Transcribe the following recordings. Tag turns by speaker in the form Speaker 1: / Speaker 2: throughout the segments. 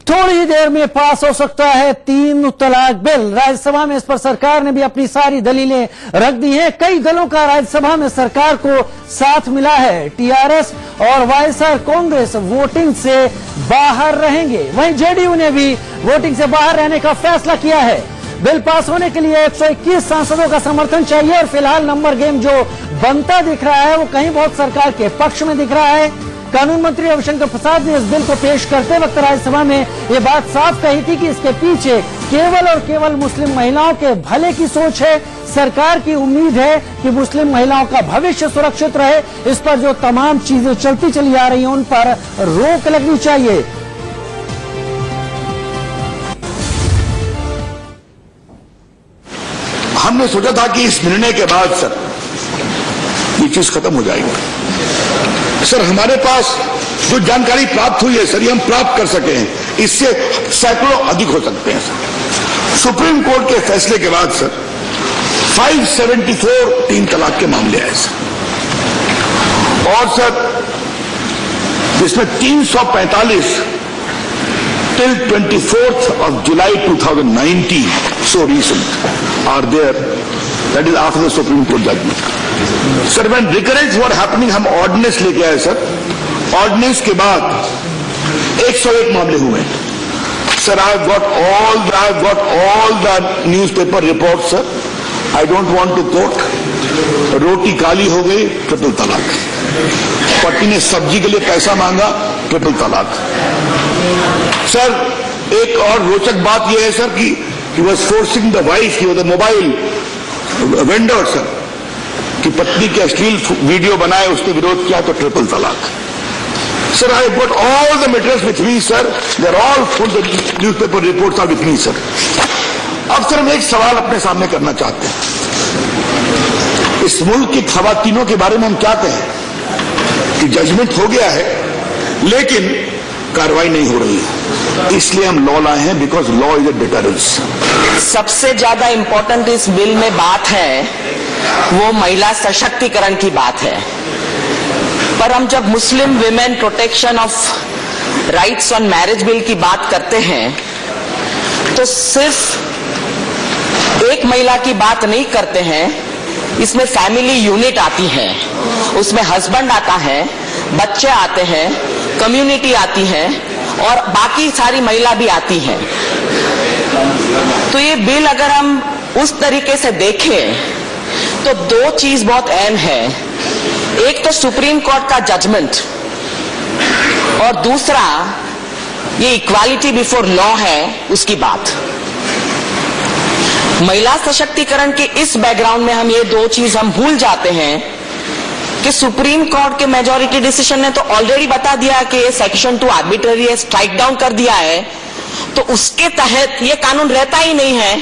Speaker 1: थोड़ी ही देर में पास हो सकता है 3 तलाक बिल। राज्यसभा में इस पर सरकार ने भी अपनी सारी दलीलें रख दी हैं। कई दलों का राज्यसभा में सरकार को साथ मिला है। टीआरएस और वाईएसआर कांग्रेस वोटिंग से बाहर रहेंगे। वहीं जेडीयू ने भी वोटिंग से बाहर रहने का फैसला किया है। बिल पास होने के लिए 121 सांसदों का समर्थन चाहिए और फिलहाल नंबर गेम जो बनता दिख रहा है वो कहीं बहुत सरकार के पक्ष में दिख रहा है। कानून मंत्री रविशंकर प्रसाद ने इस बिल को पेश करते वक्त राज्यसभा में ये बात साफ कही थी कि इसके पीछे केवल और केवल मुस्लिम महिलाओं के भले की सोच है। सरकार की उम्मीद है कि मुस्लिम महिलाओं का भविष्य सुरक्षित रहे। इस पर जो तमाम चीजें चलती चली आ रही हैं उन पर रोक लगनी चाहिए।
Speaker 2: हमने सोचा था कि इस निर्णय के बाद सर ये चीज खत्म हो जाएगी। सर हमारे पास जो जानकारी प्राप्त हुई है सर ये हम प्राप्त कर सके हैं, इससे सैकड़ों अधिक हो सकते हैं सर। सुप्रीम कोर्ट के फैसले के बाद सर 574 3 तलाक के मामले आए सर और सर जिसमें 345 till 24th of July 2019 so recent are there, that is after the Supreme Court judgment. Sir, when recurrence were happening, हम ऑर्डिनेंस लेके आए सर। ऑर्डिनेंस के बाद 101 मामले हुए sir. I have got all the newspaper reports sir. I don't want to quote. रोटी काली हो गई, triple तलाक। पति ने सब्जी के लिए पैसा मांगा, ट्रिपल तलाक। सर एक और रोचक बात यह है सर कि he was forcing the wife, he was a mobile vendor sir, कि पत्नी के अश्लील वीडियो बनाए, उसने विरोध किया तो ट्रिपल तलाक। Sir I got all the materials with me sir, they are all full, the newspaper reports are with me sir। अब सर मैं एक सवाल अपने सामने करना चाहते हैं, इस मुल्क की खवातीनों के बारे में हम क्या कहें कि जजमेंट हो गया है लेकिन कार्रवाई नहीं हो रही है, इसलिए हम लॉ लाए हैं, because law is a deterrence.
Speaker 3: सबसे ज्यादा इंपॉर्टेंट इस बिल में बात है वो महिला सशक्तिकरण की बात है। पर हम जब Muslim women protection of rights on marriage bill की बात करते हैं तो सिर्फ एक महिला की बात नहीं करते हैं, इसमें फैमिली यूनिट आती है, उसमें हस्बैंड आता है, बच्चे आते हैं, कम्युनिटी आती है और बाकी सारी महिला भी आती हैं। तो ये बिल अगर हम उस तरीके से देखें तो दो चीज बहुत अहम है। एक तो सुप्रीम कोर्ट का जजमेंट और दूसरा ये इक्वालिटी बिफोर लॉ है उसकी बात। महिला सशक्तिकरण के इस बैकग्राउंड में हम ये दो चीज हम भूल जाते हैं कि सुप्रीम कोर्ट के मेजॉरिटी डिसीजन ने तो ऑलरेडी बता दिया कि ये सेक्शन 2 आर्बिट्ररी है, स्ट्राइक डाउन कर दिया है, तो उसके तहत ये कानून रहता ही नहीं है,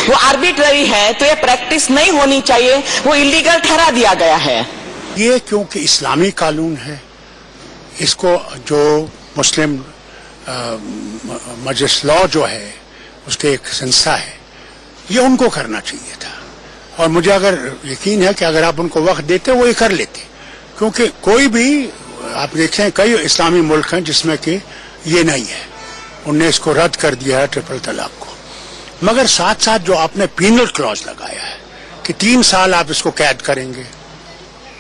Speaker 3: वो आर्बिट्ररी है, तो ये प्रैक्टिस नहीं होनी चाहिए, वो इलीगल ठहरा दिया गया है।
Speaker 4: ये क्योंकि इस्लामी कानून है, इसको जो मुस्लिम मजलिस लॉ जो है उसके एक संस्था है, ये उनको करना चाहिए था और मुझे अगर यकीन है कि अगर आप उनको वक्त देते वो ये कर लेते, क्योंकि कोई भी आप देखें कई इस्लामी मुल्क हैं जिसमें कि ये नहीं है, उनने इसको रद्द कर दिया है ट्रिपल तलाक को। मगर साथ साथ जो आपने पीनल क्लॉज लगाया है कि 3 साल आप इसको कैद करेंगे,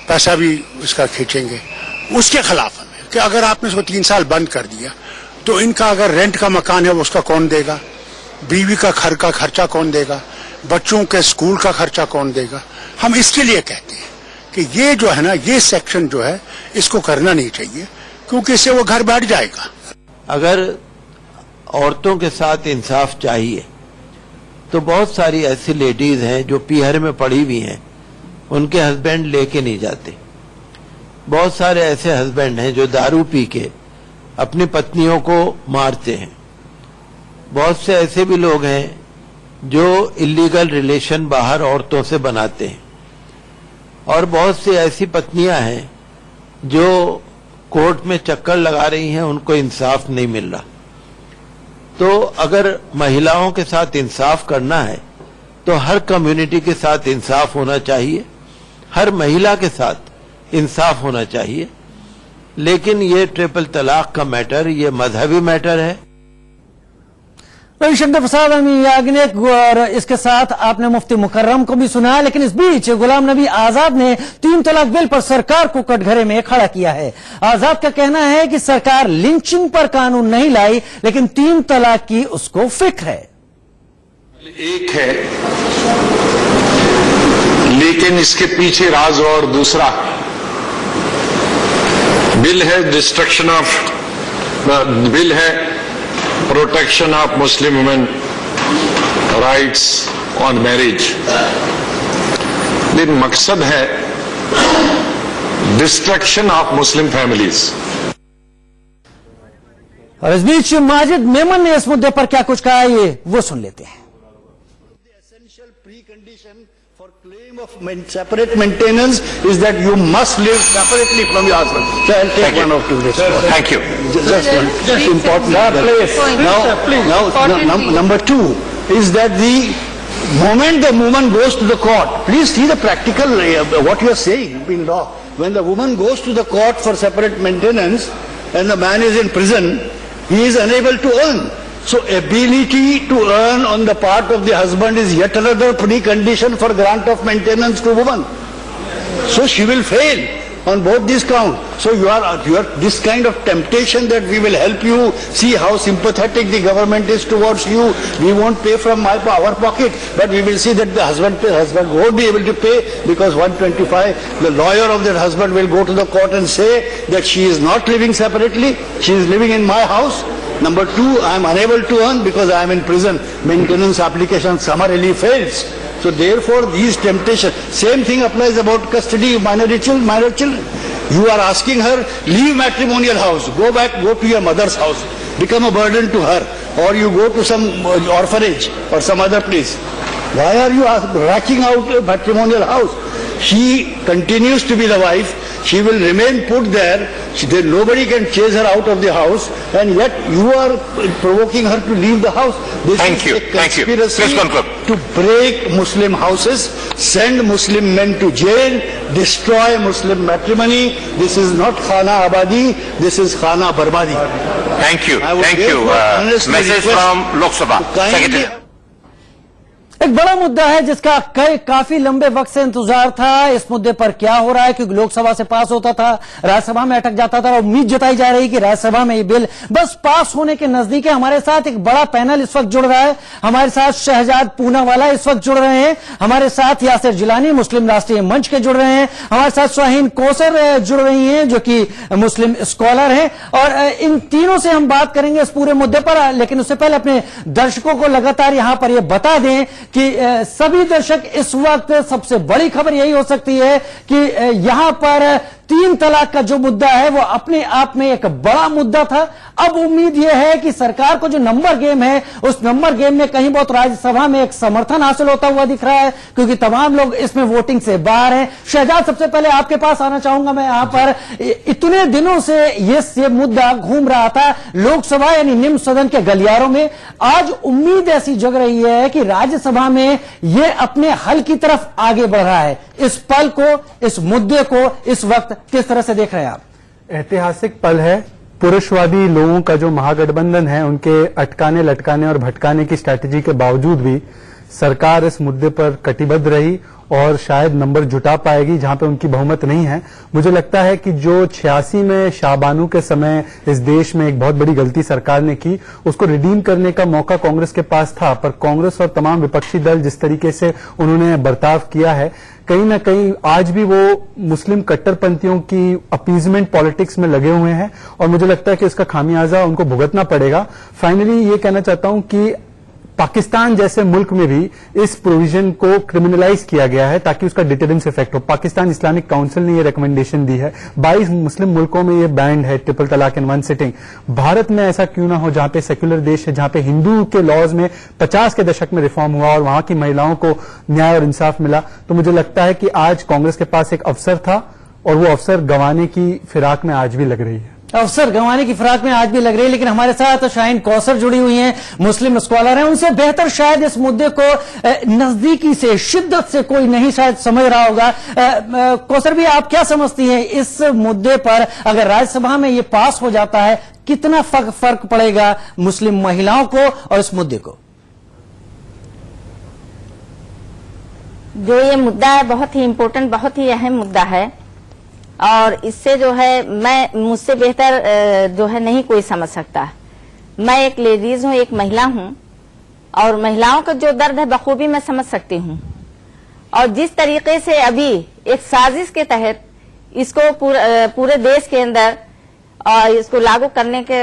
Speaker 4: पैसा भी इसका खींचेंगे, उसके खिलाफ हमें कि अगर आपने इसको 3 साल बंद कर दिया तो इनका अगर रेंट का मकान है उसका कौन देगा, बीवी का घर का खर्चा कौन देगा, बच्चों के स्कूल का खर्चा कौन देगा। हम इसके लिए कहते हैं कि ये जो है ना, ये सेक्शन जो है इसको करना नहीं चाहिए, क्योंकि इससे वो घर बैठ जाएगा।
Speaker 5: अगर औरतों के साथ इंसाफ चाहिए तो बहुत सारी ऐसी लेडीज हैं जो पीहर में पड़ी हुई हैं, उनके हस्बैंड लेके नहीं जाते। बहुत सारे ऐसे हस्बैंड हैं जो दारू पी के अपनी पत्नियों को मारते हैं। बहुत से ऐसे भी लोग हैं जो इलीगल रिलेशन बाहर औरतों से बनाते हैं और बहुत सी ऐसी पत्नियां हैं जो कोर्ट में चक्कर लगा रही हैं, उनको इंसाफ नहीं मिल रहा। तो अगर महिलाओं के साथ इंसाफ करना है तो हर कम्युनिटी के साथ इंसाफ होना चाहिए, हर महिला के साथ इंसाफ होना चाहिए। लेकिन ये ट्रिपल तलाक का मैटर ये मजहबी मैटर है।
Speaker 1: रविशंकर प्रसाद याग्निक और इसके साथ आपने मुफ्ती मुकर्रम को भी सुना, लेकिन इस बीच गुलाम नबी आजाद ने 3 तलाक बिल पर सरकार को कटघरे में खड़ा किया है। आजाद का कहना है कि सरकार लिंचिंग पर कानून नहीं लाई, लेकिन 3 तलाक की उसको फिक्र है।
Speaker 6: एक है, लेकिन इसके पीछे राज और दूसरा बिल है डिस्ट्रक्शन ऑफ बिल है protection of Muslim women rights on marriage. लेकिन मकसद है डिस्ट्रक्शन ऑफ मुस्लिम फैमिलीज।
Speaker 1: और इस बीच माजिद मेमन ने इस मुद्दे पर क्या कुछ कहा, ये वो सुन लेते हैं।
Speaker 7: Precondition for claim of separate maintenance is that you must live separately from your husband. So I'll take one or two days.
Speaker 6: Thank you.
Speaker 7: Just important. Now, number 2 is that the moment the woman goes to the court, please see the practical what you are saying in law. When the woman goes to the court for separate maintenance and the man is in prison, he is unable to earn. So ability to earn on the part of the husband is yet another precondition for grant of maintenance to woman. So she will fail on both these counts. So you are this kind of temptation that we will help you, see how sympathetic the government is towards you. We won't pay from our pocket, but we will see that the husband won't be able to pay because 125, the lawyer of that husband will go to the court and say that she is not living separately, she is living in my house. Number 2, I am unable to earn because I am in prison. Maintenance application summarily fails. So therefore, these temptations. Same thing applies about custody of minor children. You are asking her, leave matrimonial house, go to your mother's house, become a burden to her, or you go to some orphanage or some other place. Why are you racking out a matrimonial house? She continues to be the wife. She will remain put there. Nobody can chase her out of the house, and yet you are provoking her to leave the house. This
Speaker 6: Thank
Speaker 7: is
Speaker 6: you.
Speaker 7: a conspiracy
Speaker 6: Please conclude.
Speaker 7: to break Muslim houses, send Muslim men to jail, destroy Muslim matrimony. This is not Khana Abadi. This is Khana Barbadi.
Speaker 6: Thank you.
Speaker 7: I would
Speaker 6: Thank you.
Speaker 7: therefore honestly
Speaker 6: Message
Speaker 7: request
Speaker 6: from Lok Sabha.
Speaker 7: to kindly-
Speaker 6: Secretary.
Speaker 1: एक बड़ा मुद्दा है जिसका काफी लंबे वक्त से इंतजार था। इस मुद्दे पर क्या हो रहा है, क्योंकि लोकसभा से पास होता था, राज्यसभा में अटक जाता था और उम्मीद जताई जा रही कि राज्यसभा में ये बिल बस पास होने के नजदीक है। हमारे साथ एक बड़ा पैनल इस वक्त जुड़ रहा है। हमारे साथ शहजाद पूनावाला इस वक्त जुड़ रहे हैं, हमारे साथ यासिर जिलानी मुस्लिम राष्ट्रीय मंच के जुड़ रहे हैं, हमारे साथ स्वाहीन कौसर जुड़ रही हैं जो कि मुस्लिम स्कॉलर हैं, और इन तीनों से हम बात करेंगे इस पूरे मुद्दे पर। लेकिन उससे पहले अपने दर्शकों को लगातार यहां पर यह बता दें कि सभी दर्शक, इस वक्त सबसे बड़ी खबर यही हो सकती है कि यहां पर 3 तलाक का जो मुद्दा है वो अपने आप में एक बड़ा मुद्दा था। अब उम्मीद यह है कि सरकार को जो नंबर गेम है, उस नंबर गेम में कहीं बहुत राज्यसभा में एक समर्थन हासिल होता हुआ दिख रहा है, क्योंकि तमाम लोग इसमें वोटिंग से बाहर हैं। शहजाद, सबसे पहले आपके पास आना चाहूंगा मैं। यहां पर इतने दिनों से ये मुद्दा घूम रहा था लोकसभा यानी निम्न सदन के गलियारों में। आज उम्मीद ऐसी जग रही है कि राज्यसभा में ये अपने हल की तरफ आगे बढ़ रहा है। इस पल को, इस मुद्दे को इस वक्त किस तरह से देख रहे हैं आप?
Speaker 8: ऐतिहासिक पल है। पुरुषवादी लोगों का जो महागठबंधन है, उनके अटकाने लटकाने और भटकाने की स्ट्रैटेजी के बावजूद भी सरकार इस मुद्दे पर कटिबद्ध रही और शायद नंबर जुटा पाएगी जहां पे उनकी बहुमत नहीं है। मुझे लगता है कि जो 86 में शाहबानू के समय इस देश में एक बहुत बड़ी गलती सरकार ने की, उसको रिडीम करने का मौका कांग्रेस के पास था, पर कांग्रेस और तमाम विपक्षी दल जिस तरीके से उन्होंने बर्ताव किया है, कहीं ना कहीं आज भी वो मुस्लिम कट्टरपंथियों की अपीजमेंट पॉलिटिक्स में लगे हुए हैं और मुझे लगता है कि इसका खामियाजा उनको भुगतना पड़ेगा। फाइनली ये कहना चाहता हूं कि पाकिस्तान जैसे मुल्क में भी इस प्रोविजन को क्रिमिनलाइज किया गया है ताकि उसका डिटरेंस इफेक्ट हो। पाकिस्तान इस्लामिक काउंसिल ने ये रिकमेंडेशन दी है। 22 मुस्लिम मुल्कों में ये बैंड है, ट्रिपल तलाक इन वन सिटिंग। भारत में ऐसा क्यों ना हो, जहां पे सेक्युलर देश है, जहां पे हिंदू के लॉज में 50 के दशक में रिफॉर्म हुआ और वहां की महिलाओं को न्याय और इंसाफ मिला। तो मुझे लगता है कि आज कांग्रेस के पास एक अवसर था और वो अवसर गंवाने की फिराक में आज भी लग रही है।
Speaker 1: अवसर गंवाने की फिराक में आज भी लग रही है। लेकिन हमारे साथ शाहीन कौसर जुड़ी हुई हैं, मुस्लिम स्कॉलर हैं। उनसे बेहतर शायद इस मुद्दे को नजदीकी से, शिद्दत से कोई नहीं शायद समझ रहा होगा। कौसर भी, आप क्या समझती हैं इस मुद्दे पर, अगर राज्यसभा में ये पास हो जाता है कितना फर्क पड़ेगा मुस्लिम महिलाओं को और इस मुद्दे को?
Speaker 9: जो ये मुद्दा है बहुत ही इम्पोर्टेंट, बहुत ही अहम मुद्दा है और इससे जो है मुझसे बेहतर जो है नहीं कोई समझ सकता। मैं एक लेडीज हूँ, एक महिला हूँ और महिलाओं का जो दर्द है बखूबी मैं समझ सकती हूँ। और जिस तरीके से अभी एक साजिश के तहत इसको पूरे देश के अंदर और इसको लागू करने के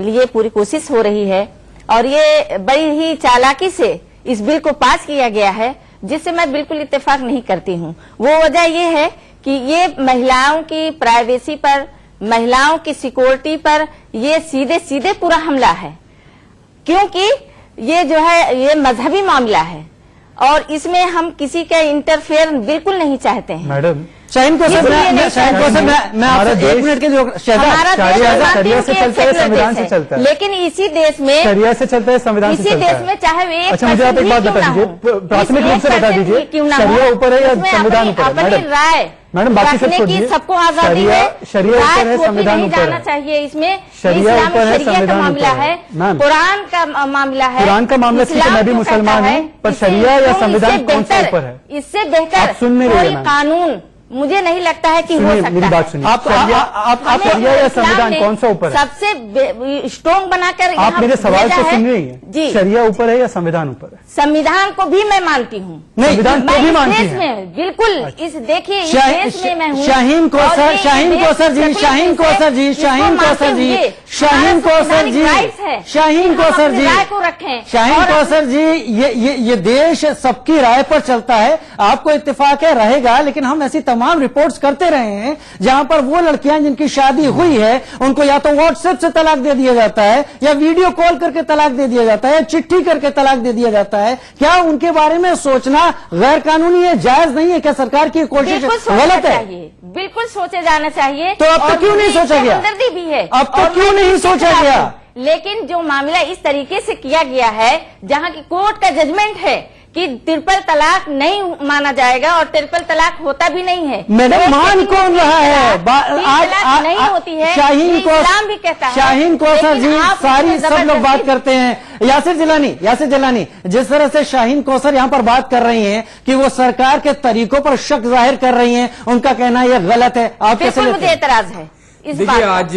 Speaker 9: लिए पूरी कोशिश हो रही है और ये बड़ी ही चालाकी से इस बिल को पास किया गया है, जिससे मैं बिल्कुल इत्तेफाक नहीं करती हूँ। वो वजह ये है कि ये महिलाओं की प्राइवेसी पर, महिलाओं की सिक्योरिटी पर ये सीधे सीधे पूरा हमला है, क्योंकि ये जो है ये मजहबी मामला है और इसमें हम किसी का इंटरफेयर बिल्कुल नहीं चाहते हैं।
Speaker 8: मैडम
Speaker 1: शाहीन कौसर, मैं आपसे 1 मिनट के जो
Speaker 8: शरिया से चलता है, संविधान से चलता है,
Speaker 9: लेकिन इसी देश में
Speaker 8: शरिया से चलता है, संविधान से
Speaker 9: इसी
Speaker 8: चलता है।
Speaker 9: देश में चाहे वे
Speaker 8: अच्छा, मुझे आप एक बात बता दीजिए, प्राथमिक रूप से बता दीजिए, शरिया ऊपर है या संविधान ऊपर है?
Speaker 9: अपनी राय
Speaker 8: मैडम बाकी सब छोड़िए,
Speaker 9: सबको आजादी है,
Speaker 8: शरिया ऊपर है, संविधान ऊपर
Speaker 9: जाना
Speaker 8: है।
Speaker 9: चाहिए इसमें।
Speaker 8: शरिया
Speaker 9: इस्लाम
Speaker 8: ऊपर है,
Speaker 9: शरिया का
Speaker 8: संविधान
Speaker 9: मामला
Speaker 8: ऊपर
Speaker 9: है,
Speaker 8: है।
Speaker 9: कुरान का मामला है,
Speaker 8: कुरान का मामला ठीक है, मैं भी मुसलमान हूँ, पर शरिया या संविधान कौन सा ऊपर है?
Speaker 9: इससे बेहतर
Speaker 8: आप सुन नहीं रहे
Speaker 9: कोई
Speaker 8: मैम।
Speaker 9: कानून मुझे नहीं लगता है कि हो सकता है।
Speaker 8: मेरी बात सुनिए,
Speaker 1: आप
Speaker 8: शरिया या संविधान कौन सा ऊपर है?
Speaker 9: सबसे स्ट्रॉन्ग बनाकर
Speaker 8: आप मेरे सवाल को सुन रही हैं?
Speaker 9: जी,
Speaker 8: शरिया ऊपर है या संविधान ऊपर है?
Speaker 9: संविधान को भी मैं मानती हूँ,
Speaker 8: संविधान को भी मानती
Speaker 9: देश
Speaker 8: हैं?
Speaker 9: में बिल्कुल इस देखिए इस देश में मैं हूँ।
Speaker 1: शाहीन कौसर, शाहीन कौसर जी, शाहीन कौसर जी, शाहीन कौसर जी, शाहीन कौसर जी, शाहीन कौसर जी,
Speaker 9: राय को रखें।
Speaker 1: शाहीन कौसर जी, ये देश सबकी राय पर चलता है, आपको इत्तेफाक है रहेगा, लेकिन हम ऐसी तमाम रिपोर्ट्स करते रहे हैं जहां पर वो लड़कियां जिनकी शादी हुई है उनको या तो व्हाट्सएप से तलाक दे दिया जाता है या वीडियो कॉल करके तलाक दे दिया जाता है या चिट्ठी करके तलाक दे दिया जाता है। क्या उनके बारे में सोचना गैर कानूनी है, जायज नहीं है? क्या सरकार की कोशिश गलत है?
Speaker 9: बिल्कुल सोचे जाना चाहिए।
Speaker 1: तो अब तक क्यों नहीं सोचा गया?
Speaker 9: हमदर्दी भी है,
Speaker 1: अब तक क्यों नहीं सोचा गया?
Speaker 9: लेकिन जो मामला इस तरीके से किया गया है, जहां की कोर्ट का जजमेंट है कि ट्रिपल तलाक नहीं माना जाएगा और ट्रिपल तलाक होता भी नहीं है।
Speaker 1: मैडम मान कौन रहा है?
Speaker 9: आज नहीं होती है,
Speaker 1: शाहीन
Speaker 9: इस्लाम भी कहता है।
Speaker 1: शाहीन कौसर जी, सारी सब लोग बात करते हैं। यासिर जिलानी, जिस तरह से शाहीन कौसर यहाँ पर बात कर रही हैं कि वो सरकार के तरीकों पर शक जाहिर कर रही हैं, उनका कहना ये गलत है, आप कैसे लेते हैं?
Speaker 9: मुझे एतराज है।
Speaker 10: देखिए, आज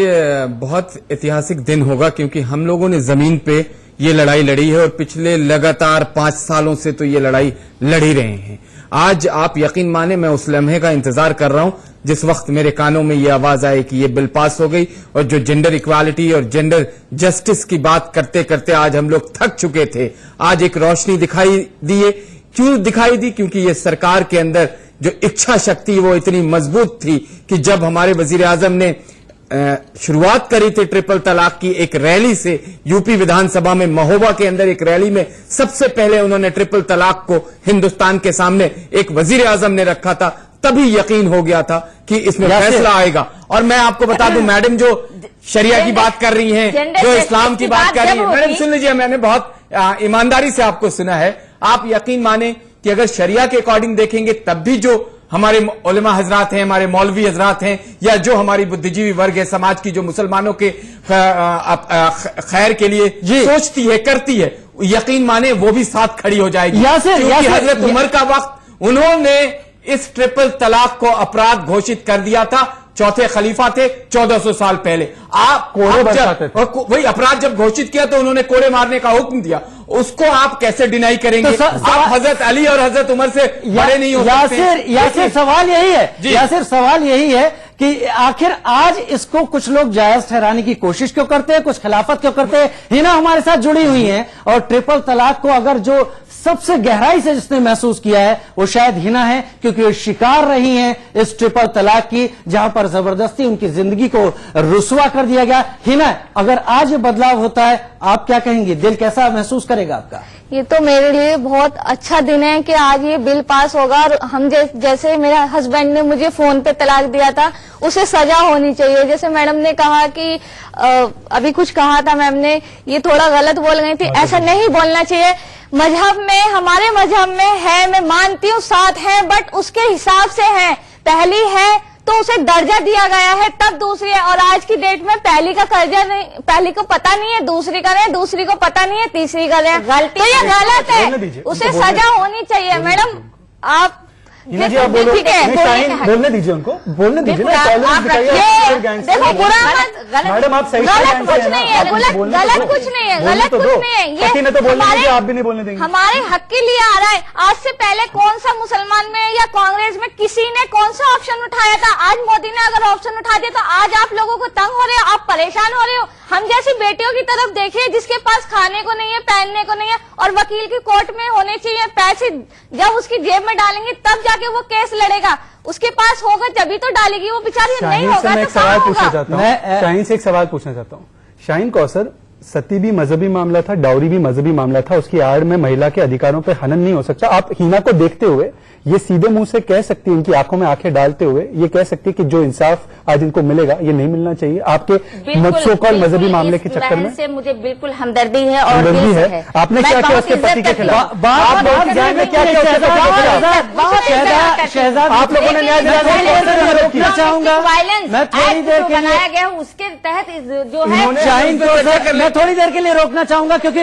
Speaker 10: बहुत ऐतिहासिक दिन होगा क्योंकि हम लोगों ने जमीन पे ये लड़ाई लड़ी है और पिछले लगातार 5 सालों से तो ये लड़ाई लड़ ही रहे हैं। आज आप यकीन माने मैं उस लम्हे का इंतजार कर रहा हूं जिस वक्त मेरे कानों में ये आवाज आई कि ये बिल पास हो गई और जो जेंडर इक्वालिटी और जेंडर जस्टिस की बात करते करते आज हम लोग थक चुके थे। आज एक रोशनी दिखाई दी है। क्यों दिखाई दी? क्योंकि ये सरकार के अंदर जो इच्छा शक्ति वो इतनी मजबूत थी कि जब हमारे वजीर आजम ने शुरुआत करी थी ट्रिपल तलाक की एक रैली से, यूपी विधानसभा में महोबा के अंदर एक रैली में सबसे पहले उन्होंने ट्रिपल तलाक को हिंदुस्तान के सामने एक वजीर आजम ने रखा था, तभी यकीन हो गया था कि इसमें फैसला आएगा। और मैं आपको बता दूं, मैडम जो शरिया की बात कर रही हैं, जो इस्लाम की बात कर रही हैं, मैडम सुन लीजिए, मैंने बहुत ईमानदारी से आपको सुना है। आप यकीन माने कि अगर शरिया के अकॉर्डिंग देखेंगे तब भी जो हमारे उलेमा हजरात हैं, हमारे मौलवी हजरात हैं, या जो हमारी बुद्धिजीवी वर्ग है समाज की, जो मुसलमानों के खैर के लिए सोचती है, करती है, यकीन माने वो भी साथ खड़ी हो जाएगी। क्योंकि हजरत उमर का वक्त उन्होंने इस ट्रिपल तलाक को अपराध घोषित कर दिया था। चौथे खलीफा थे 1400 साल पहले। वही अपराध जब घोषित किया तो उन्होंने कोड़े मारने का हुक्म दिया। उसको आप कैसे डिनाई करेंगे? आप हजरत अली और हजरत उमर से बड़े नहीं हो सकते।
Speaker 1: यासिर सवाल यही है, यासिर सवाल यही है कि आखिर आज इसको कुछ लोग जायज ठहराने की कोशिश क्यों करते हैं, कुछ खिलाफत क्यों करते हैं? हिना हमारे साथ जुड़ी हुई हैं और ट्रिपल तलाक को अगर जो सबसे गहराई से जिसने महसूस किया है वो शायद हिना है, क्योंकि वो शिकार रही हैं इस ट्रिपल तलाक की, जहां पर जबरदस्ती उनकी जिंदगी को रुसवा कर दिया गया। हिना, अगर आज ये बदलाव होता है आप क्या कहेंगे? दिल कैसा महसूस करेगा आपका?
Speaker 11: ये तो मेरे लिए बहुत अच्छा दिन है कि आज ये बिल पास होगा और हम जैसे मेरे हस्बैंड ने मुझे फोन पे तलाक दिया था, उसे सजा होनी चाहिए। जैसे मैडम ने कहा कि अभी कुछ कहा था मैम ने, ये थोड़ा गलत बोल गई थी, ऐसा नहीं बोलना चाहिए। मजहब में, हमारे मजहब में है, मैं मानती हूँ 7 है, बट उसके हिसाब से है। पहली है तो उसे दर्जा दिया गया है, तब दूसरी है। और आज की डेट में पहली का कर्जा नहीं, पहली को पता नहीं है, दूसरी का नहीं, दूसरी को पता नहीं है, तीसरी का नहीं। गलती, तो ये गलत है, उसे सजा होनी चाहिए। मैडम आप
Speaker 8: जी आप बोलो, बोलने दीजिए उनको, बोलने दीजिए ना।
Speaker 11: देखो बुरा
Speaker 8: मैडम आप सही
Speaker 11: गलत कुछ नहीं है, गलत कुछ नहीं है, गलत कुछ नहीं है। ये
Speaker 8: तो बोलने दीजिए, आप भी नहीं बोलने देंगे।
Speaker 11: हमारे हक के लिए आ रहा है। आज से पहले कौन सा मुसलमान में या कांग्रेस में किसी ने कौन सा ऑप्शन उठाया था? आज मोदी ने अगर ऑप्शन उठा दिया तो आज आप लोगों को तंग हो रहे हो, आप परेशान हो रहे हो। हम जैसी बेटियों की तरफ देखिए जिसके पास खाने को नहीं है, पहनने को नहीं है, और वकील की कोर्ट में होने चाहिए पैसे, जब उसकी जेब में डालेंगे तब जाके वो केस लड़ेगा। उसके पास होगा तभी तो डालेगी, वो बेचारी नहीं होगा तो कहाँ होगा?
Speaker 8: शाहीन से एक सवाल पूछना चाहता हूँ। शाहीन कौसर, सती भी मजहबी मामला था, डाउरी भी मजहबी मामला था, उसकी आड़ में महिला के अधिकारों पर हनन नहीं हो सकता। आप हिना को देखते हुए ये सीधे मुंह से कह सकती है, उनकी आंखों में आंखें डालते हुए ये कह सकती है कि जो इंसाफ आज इनको मिलेगा ये नहीं मिलना चाहिए आपके सो-कॉल्ड मजहबी मामले के चक्कर में?
Speaker 9: से मुझे बिल्कुल हमदर्दी है और
Speaker 8: हमदर्दी है। आपने क्या किया उसके पति के खिलाफ? आप लोगों ने न्याय दिलाया
Speaker 9: चाहूंगा मैं थोड़ी देर के लिए बनाया गया उसके तहत जो है
Speaker 1: मैं थोड़ी देर के लिए रोकना चाहूंगा क्योंकि